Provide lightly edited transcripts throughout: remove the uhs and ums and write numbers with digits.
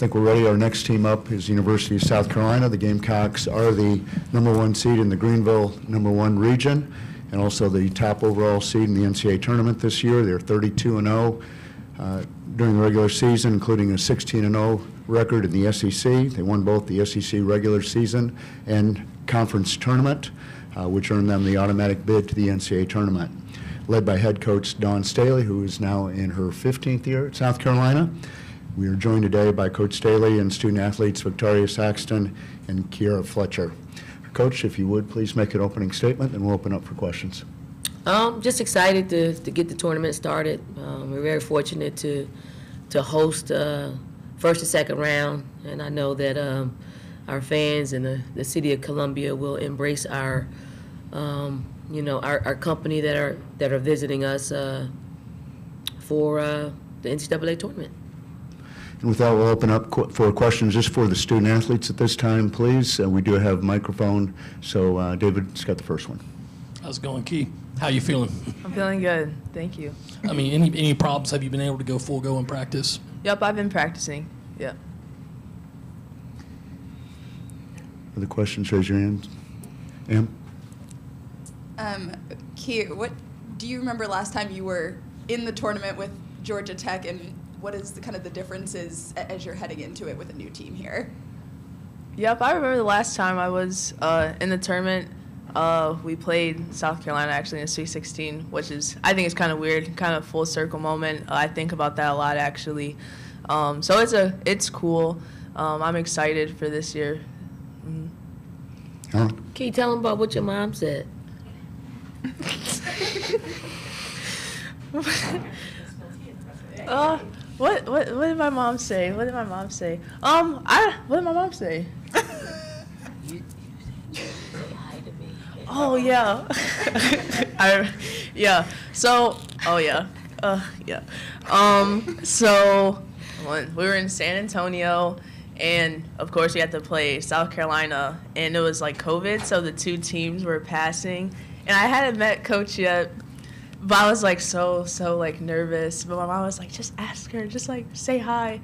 think we're ready. Our next team up is the University of South Carolina. The Gamecocks are the #1 seed in the Greenville #1 region and also the top overall seed in the NCAA tournament this year. They're 32-0 during the regular season, including a 16-0 record in the SEC. They won both the SEC regular season and conference tournament, which earned them the automatic bid to the NCAA tournament. Led by head coach Dawn Staley, who is now in her 15th year at South Carolina. We are joined today by Coach Staley and student athletes Victoria Saxton and Kiara Fletcher. Coach, if you would, please make an opening statement, and we'll open up for questions. Just excited to get the tournament started. We're very fortunate to host first and second round, and I know that our fans in the city of Columbia will embrace our our company that are visiting us for the NCAA tournament. And with that, we'll open up for questions just for the student athletes at this time, please. We do have a microphone, so David's got the first one. How's it going, Key? How you feeling? I'm feeling good, thank you. I mean, any problems? Have you been able to go full go in practice? Yep, I've been practicing, yep. Other questions, raise your hand. Am? Key, what do you remember last time you were in the tournament with Georgia Tech, and what is the differences as you're heading into it with a new team here? Yep, I remember the last time I was in the tournament. We played South Carolina actually in the Sweet 16, which is, I think it's kind of weird, kind of full circle moment. I think about that a lot actually. So it's cool. I'm excited for this year. Huh? Can you tell them about what your mom said? What did my mom say? What did my mom say? What did my mom say? Oh yeah. So when we were in San Antonio, and of course we had to play South Carolina, and it was like COVID, so the two teams were passing, and I hadn't met Coach yet, but I was like so like nervous. But my mom was like, just ask her, just like say hi.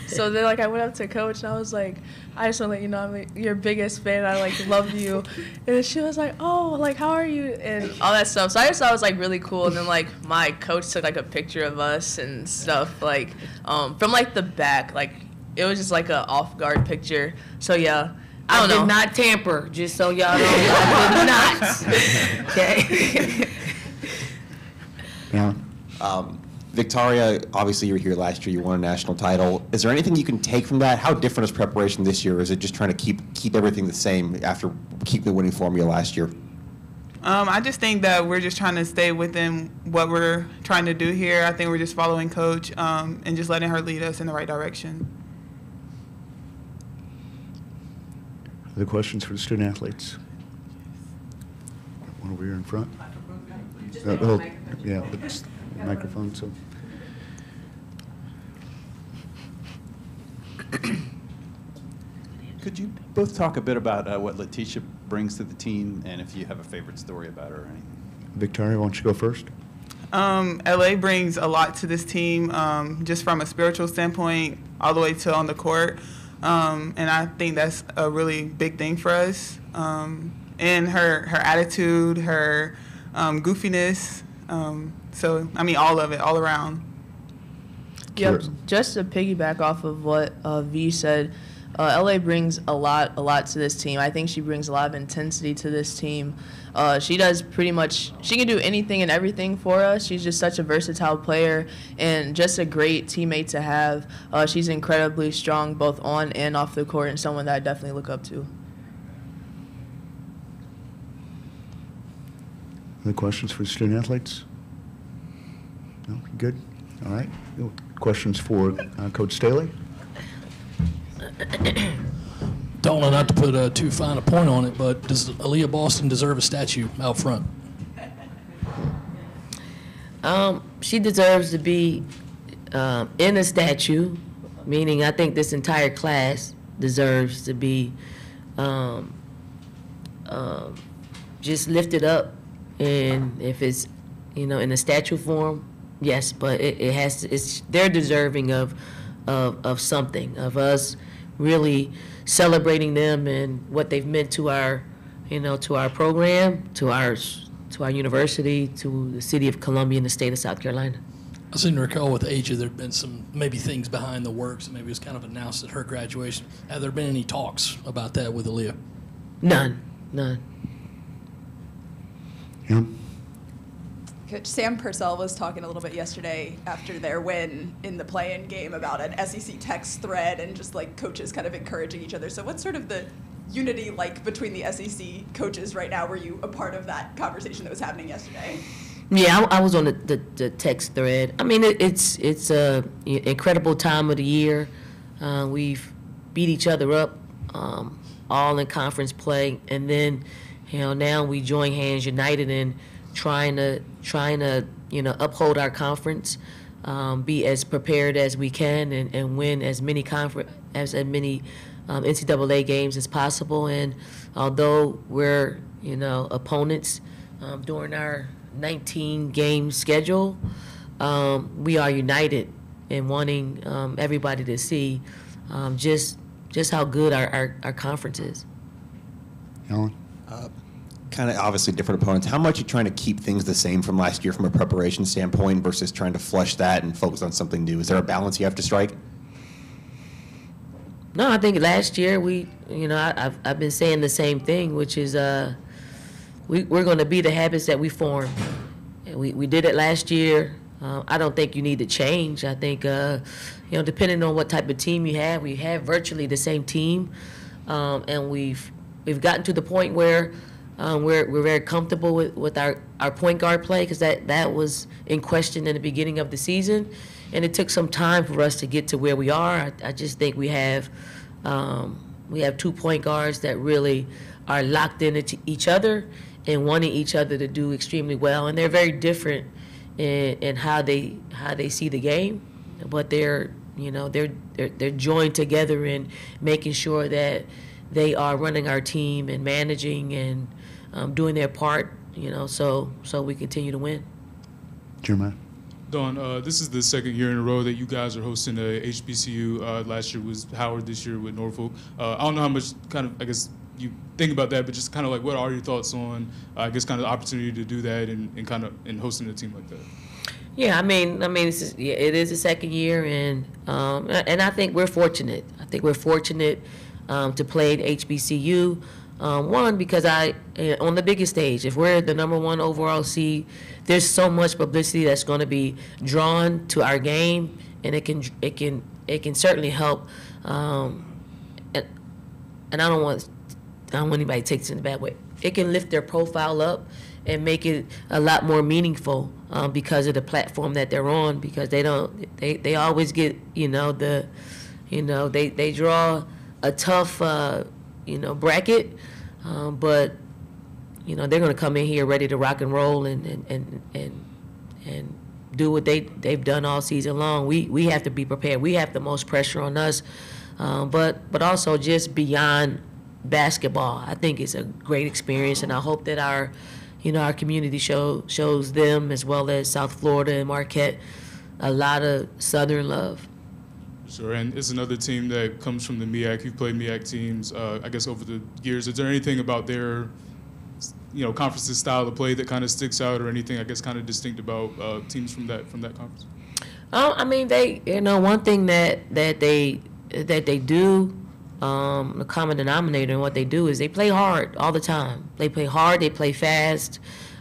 So then like I went up to Coach and I was like, I just want to let you know I'm like your biggest fan. I like love you. And then she was like, oh, like how are you, and all that stuff. So I just thought it was like really cool. And then like my coach took like a picture of us and stuff like from like the back. Like it was just like a off guard picture. So yeah. I don't know. Did not tamper, just so y'all know. I did not. Okay. Yeah. Victoria, obviously you were here last year, you won a national title. Is there anything you can take from that? How different is preparation this year? Or is it just trying to keep everything the same after keeping the winning formula last year? I just think that we're just trying to stay within what we're trying to do here. I think we're just following Coach and just letting her lead us in the right direction. Other questions for the student athletes? One over here in front. Yeah, it's microphone. So. Could you both talk a bit about what Letitia brings to the team, and if you have a favorite story about her or anything? Victoria, why don't you go first? LA brings a lot to this team, just from a spiritual standpoint, all the way to on the court, and I think that's a really big thing for us. And her attitude, her goofiness. So, I mean, all of it, all around. Yep, just to piggyback off of what V said, LA brings a lot to this team. I think she brings a lot of intensity to this team. She does pretty much, she can do anything and everything for us. She's just such a versatile player and just a great teammate to have. She's incredibly strong both on and off the court, and someone that I definitely look up to. Other questions for the student athletes? No? Good? All right. Questions for Coach Staley? Don't know, not to put too fine a point on it, but does Aaliyah Boston deserve a statue out front? She deserves to be in a statue, meaning I think this entire class deserves to be just lifted up. And if it's, in a statue form, yes, but it has to, they're deserving of of something, of us really celebrating them and what they've meant to our, to our program, to our university, to the city of Columbia and the state of South Carolina. I seem to recall with Asia there had been some maybe things behind the works, and maybe it was kind of announced at her graduation. Have there been any talks about that with Aaliyah? None. Yeah. Coach Sam Purcell was talking a little bit yesterday after their win in the play-in game about an SEC text thread and just like coaches kind of encouraging each other. So what's sort of the unity like between the SEC coaches right now? Were you a part of that conversation that was happening yesterday? Yeah, I was on the text thread. I mean, it's a incredible time of the year. We've beat each other up, all in conference play, and then, now we join hands, united in trying to uphold our conference, be as prepared as we can, and win as many NCAA games as possible. And although we're opponents during our 19-game schedule, we are united in wanting everybody to see just how good our conference is. Alan? Kind of obviously different opponents. How much are you trying to keep things the same from last year from a preparation standpoint versus trying to flush that and focus on something new? Is there a balance you have to strike? No, I think last year I've been saying the same thing, which is we're going to be the habits that we form. And we did it last year. I don't think you need to change. I think depending on what type of team you have, we have virtually the same team, and we've gotten to the point where we're very comfortable with our point guard play, because that was in question in the beginning of the season, and it took some time for us to get to where we are. I just think we have 2 point guards that really are locked into each other and wanting each other to do extremely well, and they're very different in how they see the game, but they're joined together in making sure that they are running our team and managing and doing their part, so we continue to win. Jeremiah? Dawn, this is the second year in a row that you guys are hosting a HBCU. Last year was Howard, this year with Norfolk. I don't know how much you think about that, but just kind of like, what are your thoughts on, kind of the opportunity to do that and hosting a team like that? Yeah, I mean, it is the second year, and I think we're fortunate. To play at HBCU. One, because on the biggest stage, if we're the number 1 overall seed, there's so much publicity that's going to be drawn to our game, and it can certainly help. And I don't want anybody to take this in a bad way. It can lift their profile up and make it a lot more meaningful because of the platform that they're on. Because they don't, always get they draw a tough bracket, but they're going to come in here ready to rock and roll and do what they've done all season long. We have to be prepared. We have the most pressure on us, but also just beyond basketball, I think it's a great experience, and I hope that our community shows them, as well as South Florida and Marquette, a lot of Southern love. Sure, and it's another team that comes from the MEAC. You've played MEAC teams, I guess, over the years. Is there anything about their, conference's style of play that kind of sticks out, or anything, I guess, kind of distinct about teams from that conference? I mean, they, one thing that they do, the common denominator in what they do is they play hard all the time. They play hard, they play fast,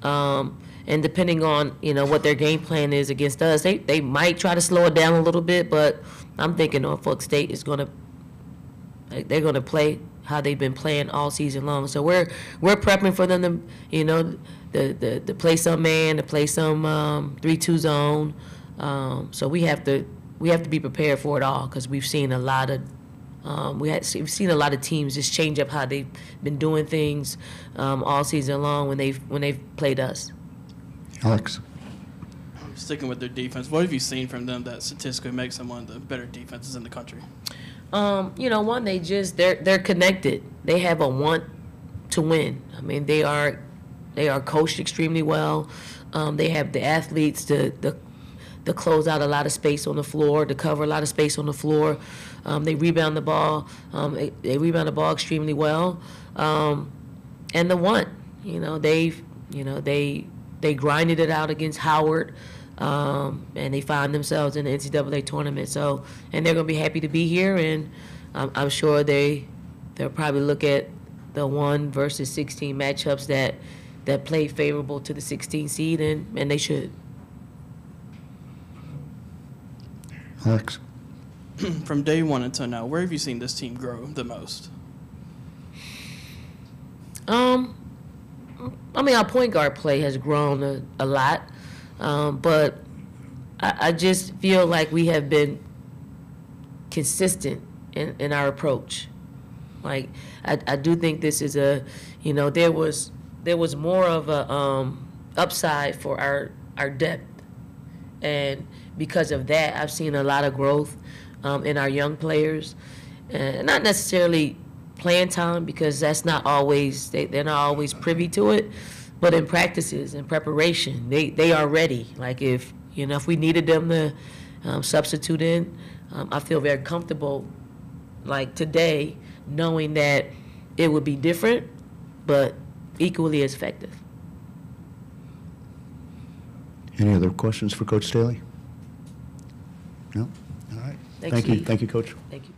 and depending on, what their game plan is against us, they might try to slow it down a little bit, but I'm thinking Norfolk State is they're going to play how they've been playing all season long. So we're prepping for them to, to play some man, to play some 3-2 zone. So we have to be prepared for it all, because we've seen a lot of we've seen a lot of teams just change up how they've been doing things all season long when they've played us. Alex? Sticking with their defense, what have you seen from them that statistically makes them one of the better defenses in the country? One, they're connected. They have a want to win. I mean, they are coached extremely well. They have the athletes, the close out a lot of space on the floor, to cover a lot of space on the floor. They rebound the ball. They rebound the ball extremely well. And the one, they grinded it out against Howard, and they find themselves in the NCAA tournament. So, and they're going to be happy to be here, and I'm sure they'll probably look at the 1 versus 16 matchups that play favorable to the 16 seed, and they should. Alex? From day one until now, where have you seen this team grow the most? I mean, our point guard play has grown a lot, but I just feel like we have been consistent in our approach. Like, I do think this is there was more of a upside for our depth, and because of that, I've seen a lot of growth in our young players, and not necessarily playing time, because that's not always, they're not always privy to it, but in practices and preparation, they are ready. Like, if we needed them to substitute in, I feel very comfortable, like today, knowing that it would be different, but equally as effective. Any other questions for Coach Staley? No? All right. Thank you. Thank you, Coach. Thank you.